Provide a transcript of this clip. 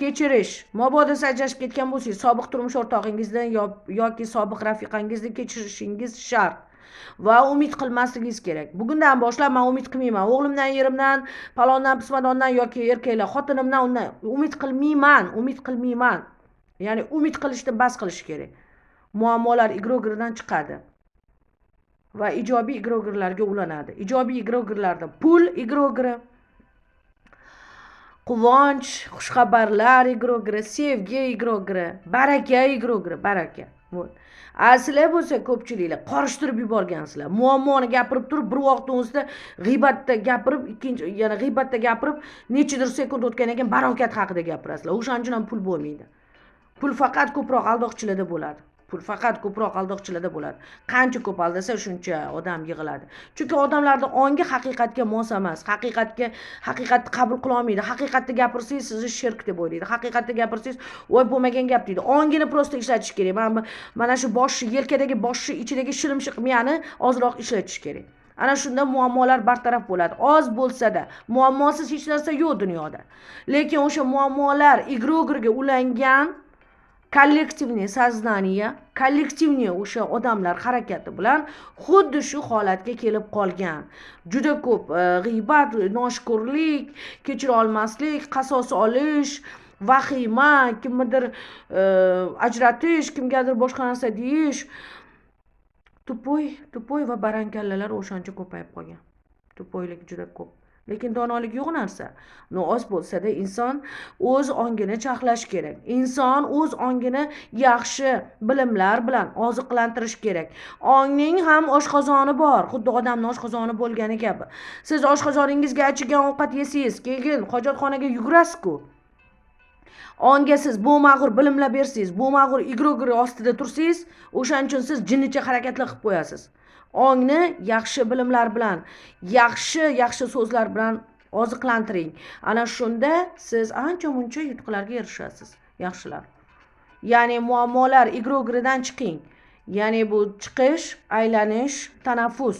kechirish. Mabodo ajrashib ketgan bo'lsangiz, sobiq turmush o'rtog'ingizdan yoki sobiq rafiqangizdan kechirishingiz shart. Va umid qilmasligingiz kerak. Bugundan boshlab men umid qilmayman. O'g'limdan, yerimdan, palondan, pismadondan yoki erkaklar, xotinimdan undan umid qilmayman. Ya'ni umid qilishni bas qilish kerak. Muammolar igro-girdan chiqadi va ijobiy igro-girlarga ulanadi. Ijobiy igro-girlarda pul igro-giri, quvonch, xushxabarlar igro-giri, sevgi igro-giri, baraka igro-giri, baraka. Sizlar bo'lsa ko'pchiliklar qorishtirib yuborgansizlar. Muammoni gapirib turib, bir vaqtning o'zida g'iybatda gapirib, yana g'iybatda gapirib, nechidir sekund o'tgandan keyin barokat haqida gapirasizlar. O'shaning uchun ham pul bo'lmaydi. Pul faqat ko'proq aldoqchilarda bo'ladi. Qancha ko'p aldasa shuncha odam yig'iladi. Chunki odamlarning ongi haqiqatga mos emas. Haqiqatni qabul qila olmaydi. Haqiqatni gapirsangiz sizni shirk deb o'ylaydi. Haqiqatni gapirsangiz voy bo'lmagan gap deydi. Ongini prosta ishlatish kerak. Mana shu yelkadagi boshni ichidagi shilimshiq miyani ozroq ishlatish kerak. Ana shunda muammolar bartaraf bo'ladi. Oz bo'lsa-da, muammosiz hech narsa yo'q dunyoda. Lekin o'sha muammolar igro-girga ulangan kollektivniy soznaniya, kollektivniy o'sha odamlar harakati bilan xuddi shu holatga kelib qolgan. Juda ko'p g'iybat, noshukrlik, kechira olmaslik, qasos olish, vahima, kimnidir ajratish, kimgadir boshqa narsa deyish. Tupoy va barankallalar o'shancha ko'payib qolgan. Tupoylik juda ko'p. Lekin donolik yo'q narsa. Oz bo'lsa-da inson o'z ongini chaqlash kerak. Inson o'z ongini yaxshi bilimlar bilan oziqlantirish kerak. Ongning ham oshqozoni bor, xuddi odamning oshqozoni bo'lgani kabi. Siz oshqozoningizga achigan ovqat yesangiz, keyin hojatxonaga yugurasiz-ku. Onga siz bo'mag'ur bilimlar bersangiz, bo'mag'ur igro-giri ostida tursangiz, o'shaning uchun siz jinnicha harakatlar qilib qo'yasiz. Ongni yaxshi bilimlar bilan, yaxshi so'zlar bilan oziqlantiring. Ana shunda siz ancha-muncha yutuqlarga erishasiz, yaxshilar. Ya'ni muammolar igro-giridan chiqing. Ya'ni bu chiqish, aylanish, tanaffus.